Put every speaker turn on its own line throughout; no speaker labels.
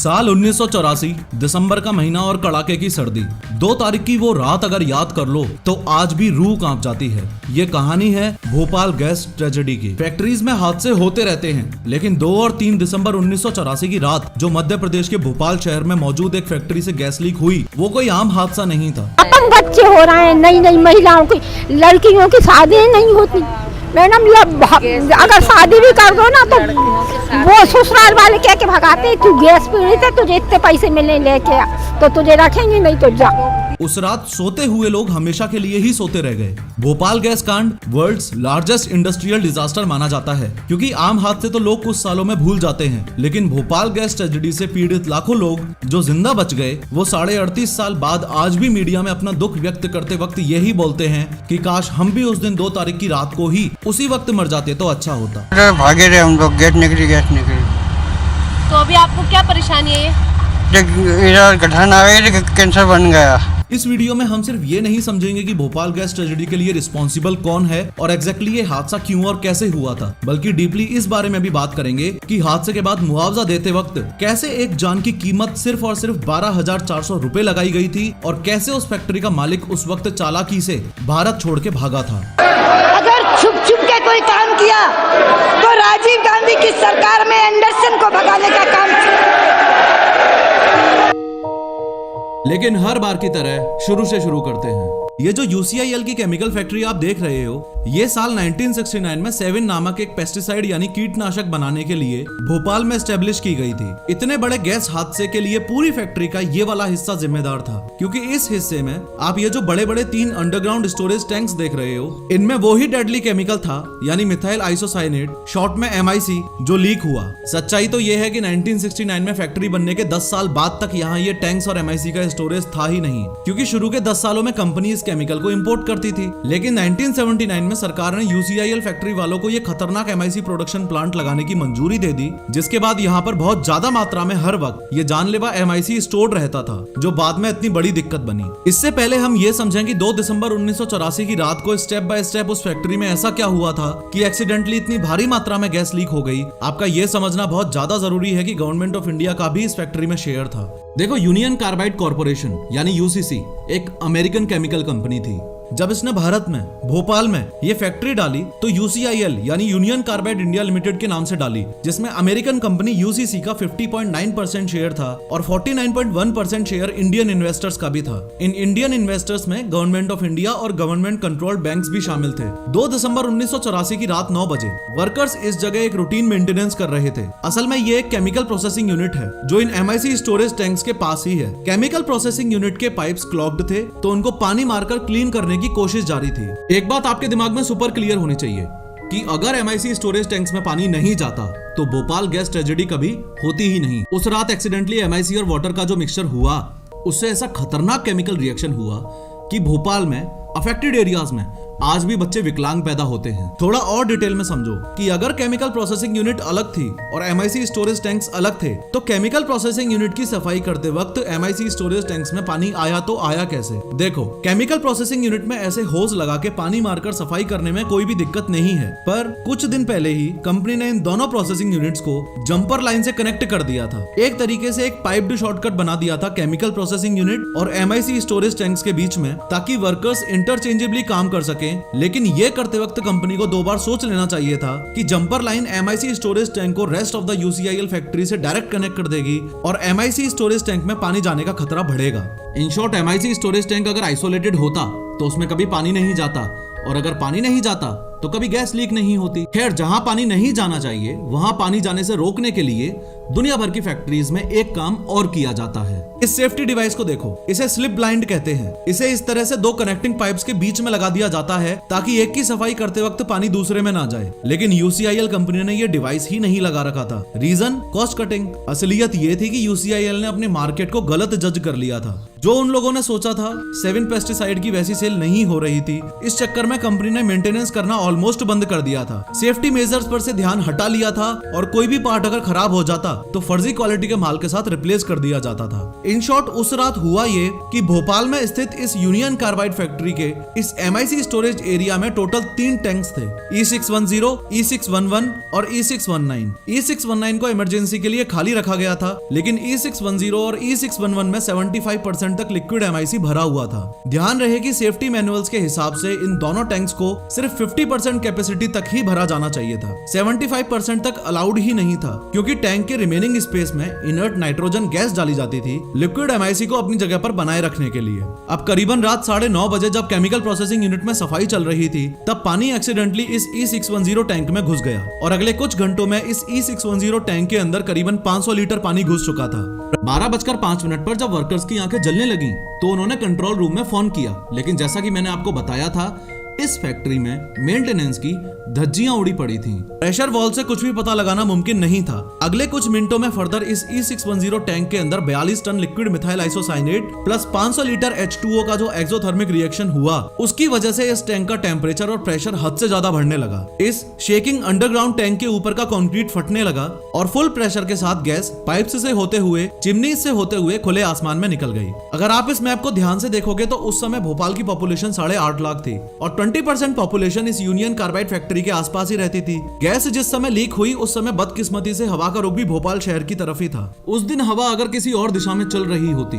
साल 1984 दिसंबर का महीना और कड़ाके की सर्दी। 2 तारीख की वो रात अगर याद कर लो तो आज भी रूह कांप जाती है। ये कहानी है भोपाल गैस ट्रेजेडी की। फैक्ट्रीज में हादसे होते रहते हैं, लेकिन 2 और 3 दिसंबर 1984 की रात जो मध्य प्रदेश के भोपाल शहर में मौजूद एक फैक्ट्री से गैस लीक हुई, वो कोई आम हादसा नहीं था।
अपन बच्चे हो रहे हैं, नई नई महिलाओं की, लड़कियों की शादी नहीं होती मैडम। अगर शादी भी कर दो ना तो वो ससुराल वाले कह के भगाते, तू गैस पीड़ित है, तुझे इतने पैसे मिलने लेके आ, तो तुझे रखेंगे नहीं तो जा।
उस रात सोते हुए लोग हमेशा के लिए ही सोते रह गए। भोपाल गैस कांड वर्ल्ड्स लार्जेस्ट इंडस्ट्रियल डिजास्टर माना जाता है, क्योंकि आम हादसे तो लोग कुछ सालों में भूल जाते हैं, लेकिन भोपाल गैस ट्रेजेडी से पीड़ित लाखों लोग जो जिंदा बच गए, वो 38.5 साल बाद आज भी मीडिया में अपना दुख व्यक्त करते वक्त यही बोलते हैं कि काश हम भी उस दिन 2 तारीख की रात को ही उसी वक्त मर जाते तो अच्छा होता।
भागे रहे हम लोग, गैस निकली।
तो अभी आपको क्या परेशानी है?
गठन आ गई, कैंसर बन गया।
इस वीडियो में हम सिर्फ ये नहीं समझेंगे कि भोपाल गैस ट्रेजेडी के लिए रिस्पॉन्सिबल कौन है और एग्जैक्टली ये हादसा क्यों और कैसे हुआ था, बल्कि डीपली इस बारे में भी बात करेंगे कि हादसे के बाद मुआवजा देते वक्त कैसे एक जान की कीमत सिर्फ और सिर्फ 12,400 रुपए लगाई गई थी और कैसे उस फैक्ट्री का मालिक उस वक्त चालाकी से भारत छोड़ के भागा था।
अगर छुप छुप के कोई काम किया तो राजीव गांधी की सरकार में एंडरसन को भगाने का काम।
लेकिन हर बार की तरह शुरू से शुरू करते हैं। ये जो UCIL की केमिकल फैक्ट्री आप देख रहे हो, ये साल 1969 में सेविन नामक एक पेस्टिसाइड यानी कीटनाशक बनाने के लिए भोपाल में एस्टेब्लिश की गई थी। इतने बड़े गैस हादसे के लिए पूरी फैक्ट्री का ये वाला हिस्सा जिम्मेदार था, क्योंकि इस हिस्से में आप ये जो बड़े बड़े 3 अंडरग्राउंड स्टोरेज टैंक्स देख रहे हो, इनमें वो ही डेडली केमिकल था यानी मिथाइल आइसोसाइनेट, शॉर्ट में MIC, जो लीक हुआ। सच्चाई तो ये है कि 1969 में फैक्ट्री बनने के 10 साल बाद तक यहाँ ये टैंक्स और MIC का स्टोरेज था ही नहीं, क्योंकि शुरू के 10 सालों में कंपनी केमिकल को इंपोर्ट करती थी। लेकिन 1979 में सरकार ने UCIL फैक्ट्री वालों को ये खतरनाक MIC प्रोडक्शन प्लांट लगाने की मंजूरी दे दी, जिसके बाद यहाँ पर बहुत ज्यादा मात्रा में हर वक्त ये जानलेवा MIC स्टोर्ड रहता था, जो बाद में इतनी बड़ी दिक्कत बनी। इससे पहले हम ये समझें कि 2 दिसंबर 1984 की रात को स्टेप बाय स्टेप उस फैक्ट्री में ऐसा क्या हुआ था कि एक्सीडेंटली इतनी भारी मात्रा में गैस लीक हो गई। आपका ये समझना बहुत ज्यादा जरूरी है कि गवर्नमेंट ऑफ इंडिया का भी इस फैक्ट्री में शेयर था। देखो, यूनियन कार्बाइड कॉर्पोरेशन यानी UCC एक अमेरिकन केमिकल कंपनी थी। जब इसने भारत में भोपाल में ये फैक्ट्री डाली तो UCIL यानी यूनियन कार्बाइड इंडिया लिमिटेड के नाम से डाली, जिसमें अमेरिकन कंपनी UCC का 50.9% शेयर था और 49.1% शेयर इंडियन इन्वेस्टर्स का भी था। इन इंडियन इन्वेस्टर्स में गवर्नमेंट ऑफ इंडिया और गवर्नमेंट कंट्रोल्ड बैंक्स भी शामिल थे। 2 दिसंबर 1984 की रात 9 बजे वर्कर्स इस जगह एक रूटीन मेंटेनेंस कर रहे थे। असल में ये एक केमिकल प्रोसेसिंग यूनिट है जो इन MIC स्टोरेज टैंक्स के पास ही है। केमिकल प्रोसेसिंग यूनिट के पाइप्स क्लॉग्ड थे, तो उनको पानी मारकर क्लीन करने की कोशिश जारी थी। एक बात आपके दिमाग में सुपर क्लियर होनी चाहिए कि अगर MIC स्टोरेज टैंक्स में पानी नहीं जाता तो भोपाल गैस ट्रेजेडी कभी होती ही नहीं। उस रात एक्सीडेंटली MIC और वाटर का जो मिक्सचर हुआ, उससे ऐसा खतरनाक केमिकल रिएक्शन हुआ कि भोपाल में अफेक्टेड एरियाज में आज भी बच्चे विकलांग पैदा होते हैं। थोड़ा और डिटेल में समझो कि अगर केमिकल प्रोसेसिंग यूनिट अलग थी और MIC स्टोरेज टैंक्स अलग थे, तो केमिकल प्रोसेसिंग यूनिट की सफाई करते वक्त MIC स्टोरेज टैंक्स में पानी आया तो आया कैसे? देखो, केमिकल प्रोसेसिंग यूनिट में ऐसे होज लगा के पानी मारकर सफाई करने में कोई भी दिक्कत नहीं है, पर कुछ दिन पहले ही कंपनी ने इन दोनों प्रोसेसिंग यूनिट्स को जंपर लाइन से कनेक्ट कर दिया था। एक तरीके से एक पाइप्ड शॉर्टकट बना दिया था केमिकल प्रोसेसिंग यूनिट और MIC स्टोरेज टैंक्स के बीच में, ताकि वर्कर्स इंटरचेंजेबली काम कर सके। लेकिन ये करते वक्त कंपनी को 2 बार सोच लेना चाहिए था कि jumper line MIC storage tank को rest of the UCIL factory से डायरेक्ट कनेक्ट कर देगी और MIC स्टोरेज टैंक में पानी जाने का खतरा बढ़ेगा। In short, MIC storage tank अगर आइसोलेटेड होता तो उसमें कभी पानी नहीं जाता, और अगर पानी नहीं जाता तो कभी गैस लीक नहीं होती। खैर, जहां पानी नहीं जाना चाहिए वहां पानी जाने से रोकने के लिए दुनिया भर की फैक्ट्रीज में एक काम और किया जाता है। इस सेफ्टी डिवाइस को देखो, इसे स्लिप ब्लाइंड कहते हैं। इसे इस तरह से 2 कनेक्टिंग पाइप्स के बीच में लगा दिया जाता है ताकि एक की सफाई करते वक्त पानी दूसरे में ना जाए। लेकिन UCIL कंपनी ने ये डिवाइस ही नहीं लगा रखा था। Reason, cost cutting. असलियत ये थी कि UCIL ने अपने मार्केट को गलत जज कर लिया था। जो उन लोगों ने सोचा था 7 पेस्टिसाइड की वैसी सेल नहीं हो रही थी। इस चक्कर में कंपनी ने मेंटेनेंस करना ऑलमोस्ट बंद कर दिया था, सेफ्टी मेजर्स पर से ध्यान हटा लिया था और कोई भी पार्ट अगर खराब हो जाता तो फर्जी क्वालिटी के माल के साथ रिप्लेस कर दिया जाता था। इन शॉर्ट उस रात हुआ ये कि भोपाल में स्थित इस यूनियन कार्बाइड फैक्ट्री के इस MIC स्टोरेज एरिया में टोटल 3 टैंक्स थे, E610, E611 और E619। E619 को इमरजेंसी के लिए खाली रखा गया था, लेकिन E610 और E611 में 75% तक लिक्विड MIC भरा हुआ था। ध्यान रहे कि सेफ्टी मैनुअल्स के हिसाब से इन दोनों टैंक्स को सिर्फ 50% कैपेसिटी तक ही भरा जाना चाहिए था, 75% तक अलाउड ही नहीं था, क्योंकि टैंक के रिमेनिंग स्पेस में इनर्ट नाइट्रोजन गैस डाली जाती थी लिक्विड MIC को अपनी जगह पर बनाए रखने के लिए। अब करीबन रात 9:30 बजे जब केमिकल प्रोसेसिंग यूनिट में सफाई चल रही थी, तब पानी एक्सीडेंटली इस E610 टैंक में घुस गया और अगले कुछ घंटों में इस E610 टैंक के अंदर करीबन 500 लीटर पानी घुस चुका था। 12:05 पर जब वर्कर्स की आंखें जलने लगी तो उन्होंने कंट्रोल रूम में फोन किया, लेकिन जैसा कि मैंने आपको बताया था इस फैक्ट्री में मेंटेनेंस की धज्जियां उड़ी पड़ी थीं। प्रेशर वॉल से कुछ भी पता लगाना मुमकिन नहीं था। अगले कुछ मिनटों में फर्दर इस E610 टैंक के अंदर 42 tonne liquid methyl isocyanate plus 500 litre H2O का जो एक्सोथर्मिक रिएक्शन हुआ, उसकी वजह से इस टैंक का टेम्परेचर और प्रेशर हद से ज्यादा बढ़ने लगा। इस शेकिंग अंडरग्राउंड टैंक के ऊपर का कंक्रीट फटने लगा और फुल प्रेशर के साथ गैस पाइप्स से होते हुए चिमनी से होते हुए खुले आसमान में निकल गई। अगर आप इस मैप को ध्यान से देखोगे तो उस समय भोपाल की पॉपुलेशन 8.5 लाख थी और 20% पॉपुलेशन इस यूनियन कार्बाइड फैक्ट्री के आसपास ही रहती थी। गैस जिस समय लीक हुई उस समय बदकिस्मती से हवा का रुख भी भोपाल शहर की तरफ ही था। उस दिन हवा अगर किसी और दिशा में चल रही होती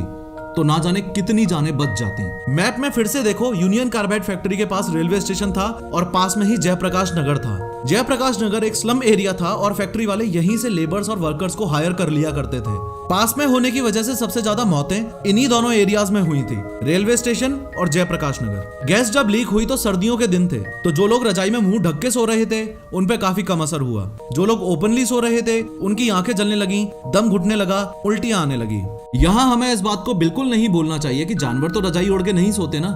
तो ना जाने कितनी जानें बच जाती। मैप में फिर से देखो, यूनियन कार्बाइड फैक्ट्री के पास रेलवे स्टेशन था और पास में ही जयप्रकाश नगर था। जयप्रकाश नगर एक स्लम एरिया था और फैक्ट्री वाले यहीं से लेबर्स और वर्कर्स को हायर कर लिया करते थे। पास में होने की वजह से सबसे ज्यादा मौतें इन्हीं दोनों एरियाज में हुई थी, रेलवे स्टेशन और जयप्रकाश नगर। गैस जब लीक हुई तो सर्दियों के दिन थे, तो जो लोग रजाई में मुंह ढक के सो रहे थे उन पे काफी कम असर हुआ। जो लोग ओपनली सो रहे थे उनकी आंखें जलने लगी, दम घुटने लगा, उल्टियां आने लगी। यहाँ हमें इस बात को बिल्कुल नहीं बोलना चाहिए कि जानवर तो रजाई ओढ़ के नहीं सोते ना।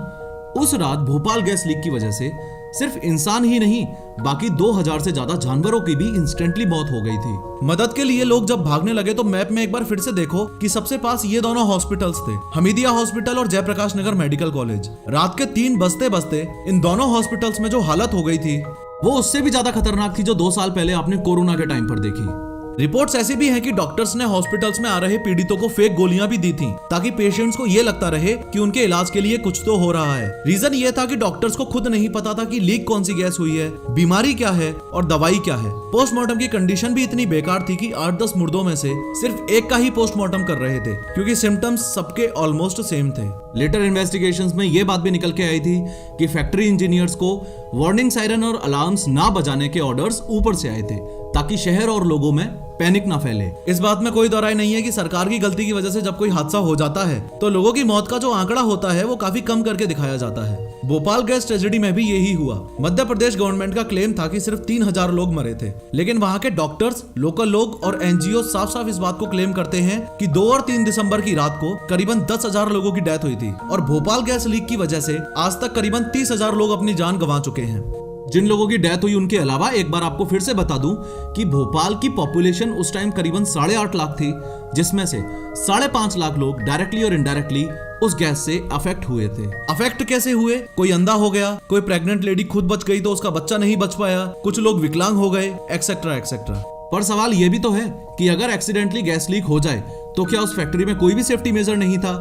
उस रात भोपाल गैस लीक की वजह से सिर्फ इंसान ही नहीं बाकी 2000 से ज्यादा जानवरों की भी इंस्टेंटली मौत हो गई थी। मदद के लिए लोग जब भागने लगे तो मैप में एक बार फिर से देखो कि सबसे पास ये दोनों हॉस्पिटल्स थे, हमीदिया हॉस्पिटल और जयप्रकाश नगर मेडिकल कॉलेज। रात के 3 बजते बजते इन दोनों हॉस्पिटल्स में जो हालत हो गई थी वो उससे भी ज्यादा खतरनाक थी जो 2 साल पहले आपने कोरोना के टाइम पर देखी। रिपोर्ट्स ऐसी भी हैं कि डॉक्टर्स ने हॉस्पिटल्स में आ रहे पीड़ितों को फेक गोलियां भी दी थी ताकि पेशेंट्स को ये लगता रहे कि उनके इलाज के लिए कुछ तो हो रहा है। रीजन ये था कि डॉक्टर्स को खुद नहीं पता था कि लीक कौन सी गैस हुई है, बीमारी क्या है और दवाई क्या है। पोस्टमार्टम की कंडीशन भी इतनी बेकार थी कि 8-10 मुर्दों में से सिर्फ एक का ही पोस्टमार्टम कर रहे थे क्योंकि सिम्टम्स सबके ऑलमोस्ट सेम थे। लेटर इन्वेस्टिगेशंस में ये बात भी निकल के आई थी कि फैक्ट्री इंजीनियर्स को वार्निंग सायरन और अलार्म्स ना बजाने के ऑर्डर्स ऊपर से आए थे ताकि शहर और लोगों में पैनिक ना फैले। इस बात में कोई दौराई नहीं है कि सरकार की गलती की वजह से जब कोई हादसा हो जाता है तो लोगों की मौत का जो आंकड़ा होता है वो काफी कम करके दिखाया जाता है। भोपाल गैस ट्रेजेडी में भी यही हुआ। मध्य प्रदेश गवर्नमेंट का क्लेम था कि सिर्फ 3000 लोग मरे थे, लेकिन वहाँ के डॉक्टर्स, लोकल लोग और NGO साफ साफ इस बात को क्लेम करते हैं कि 2 और 3 दिसंबर की रात को करीबन 10,000 लोगों की डेथ हुई थी और भोपाल गैस लीक की वजह से आज तक करीबन 30,000 लोग अपनी जान गंवा चुके हैं। जिन लोगों की डेथ हुई उनके अलावा एक बार आपको फिर से बता दूं कि भोपाल की पॉपुलेशन उस टाइम करीबन 8.5 लाख थी, जिसमें से 5.5 लाख लोग डायरेक्टली और इनडायरेक्टली उस गैस से अफेक्ट हुए थे। अफेक्ट कैसे हुए? कोई अंधा हो गया, कोई प्रेग्नेंट लेडी खुद बच गई तो उसका बच्चा नहीं बच पाया, कुछ लोग विकलांग हो गए, एक्सेट्रा एक्सेट्रा। पर सवाल यह भी तो है कि अगर एक्सीडेंटली गैस लीक हो जाए तो क्या उस फैक्ट्री में कोई भी सेफ्टी मेजर नहीं था?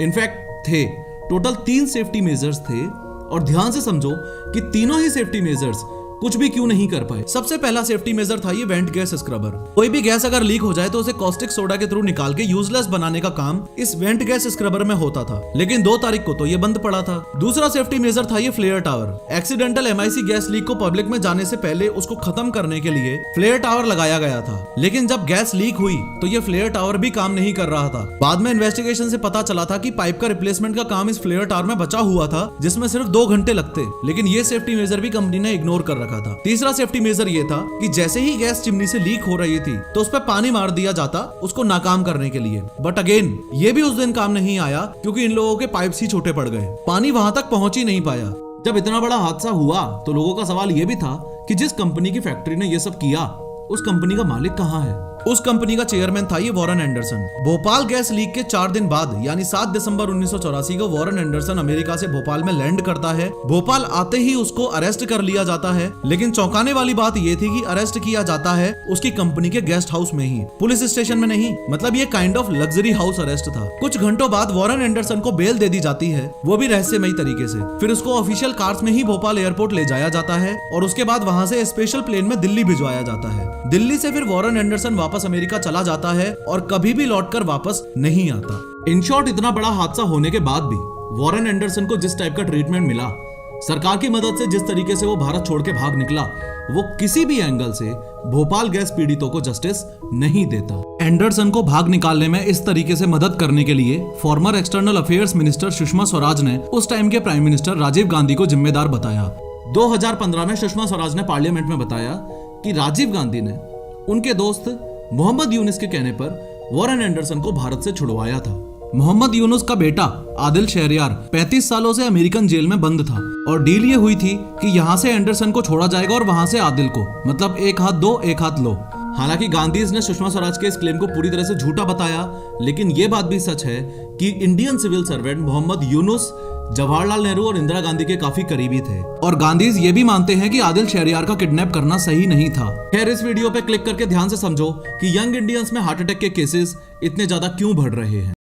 इनफैक्ट थे। टोटल 3 सेफ्टी मेजर्स थे और ध्यान से समझो कि तीनों ही सेफ्टी मेजर्स कुछ भी क्यों नहीं कर पाए। सबसे पहला सेफ्टी मेजर था ये वेंट गैस स्क्रबर। कोई भी गैस अगर लीक हो जाए तो उसे कॉस्टिक सोडा के थ्रू निकाल के यूजलेस बनाने का काम इस वेंट गैस स्क्रबर में होता था, लेकिन 2 तारीख को तो ये बंद पड़ा था। दूसरा सेफ्टी मेजर था ये flare tower. Accidental MIC gas leak को पब्लिक में जाने से पहले उसको खत्म करने के लिए फ्लेयर टावर लगाया गया था, लेकिन जब गैस लीक हुई तो ये फ्लेयर टावर भी काम नहीं कर रहा था। बाद में इन्वेस्टिगेशन से पता चला था कि पाइप का रिप्लेसमेंट का काम इस फ्लेयर टावर में बचा हुआ था, जिसमें सिर्फ 2 घंटे लगते, लेकिन ये सेफ्टी मेजर भी कंपनी ने इग्नोर कर रखा था। तीसरा सेफ्टी मेजर ये था कि जैसे ही गैस चिमनी से लीक हो रही थी तो उस पर पानी मार दिया जाता उसको नाकाम करने के लिए। बट अगेन ये भी उस दिन काम नहीं आया क्योंकि इन लोगों के पाइप्स ही छोटे पड़ गए, पानी वहां तक पहुंच ही नहीं पाया। जब इतना बड़ा हादसा हुआ तो लोगों का सवाल ये भी था कि जिस कंपनी की फैक्ट्री ने ये सब किया उस कंपनी का मालिक कहाँ है? उस कंपनी का चेयरमैन था ये Warren Anderson. Bhopal gas leak के 4 दिन बाद यानी 7 दिसंबर 1984 को वॉरेन एंडरसन अमेरिका से भोपाल में लैंड करता है। भोपाल आते ही उसको अरेस्ट कर लिया जाता है, लेकिन चौंकाने वाली बात ये थी कि अरेस्ट किया जाता है उसकी कंपनी के गेस्ट हाउस में ही, पुलिस स्टेशन में नहीं। मतलब ये kind of luxury house arrest था। कुछ घंटों बाद वॉरेन एंडरसन को बेल दे दी जाती है, वो भी रहस्यमयी तरीके से। फिर उसको ऑफिशियल कार्स में ही भोपाल एयरपोर्ट ले जाया जाता है और उसके बाद वहां से स्पेशल प्लेन में दिल्ली भिजवाया जाता है। दिल्ली से फिर वॉरेन एंडरसन वापस अमेरिका चला जाता है और कभी भी लौटकर वापस नहीं आता। इन शॉर्ट, इतना बड़ा हादसा होने के बाद भी वॉरेन एंडरसन को जिस टाइप का ट्रीटमेंट मिला, सरकार की मदद से जिस तरीके से वो भारत छोड़ के भाग निकला, वो किसी भी एंगल से भोपाल गैस पीड़ितों को जस्टिस नहीं देता। एंडरसन को भाग निकालने में इस तरीके से मदद करने के लिए farmer external affairs minister Sushma Swaraj ने उस टाइम के प्राइम मिनिस्टर राजीव गांधी को जिम्मेदार बताया। 2015 में सुषमा स्वराज ने पार्लियामेंट में बताया कि राजीव गांधी ने उनके दोस्त मोहम्मद यूनुस के कहने पर वॉरेन एंडरसन को भारत से छुड़वाया था। मोहम्मद यूनुस का बेटा आदिल शहरयार 35 सालों से अमेरिकन जेल में बंद था और डील ये हुई थी कि यहाँ से एंडरसन को छोड़ा जाएगा और वहां से आदिल को, मतलब एक हाथ दो एक हाथ लो। हालांकि गांधीज ने सुषमा स्वराज के इस क्लेम को पूरी तरह से झूठा बताया, लेकिन ये बात भी सच है कि Indian civil servant Mohammad Yunus Jawaharlal Nehru और इंदिरा गांधी के काफी करीबी थे और गांधीज ये भी मानते हैं कि आदिल शहरयार का किडनैप करना सही नहीं था। खैर, इस वीडियो पे क्लिक करके ध्यान से समझो कि यंग इंडियंस में हार्ट अटैक के केसेस इतने ज्यादा क्यों बढ़ रहे हैं।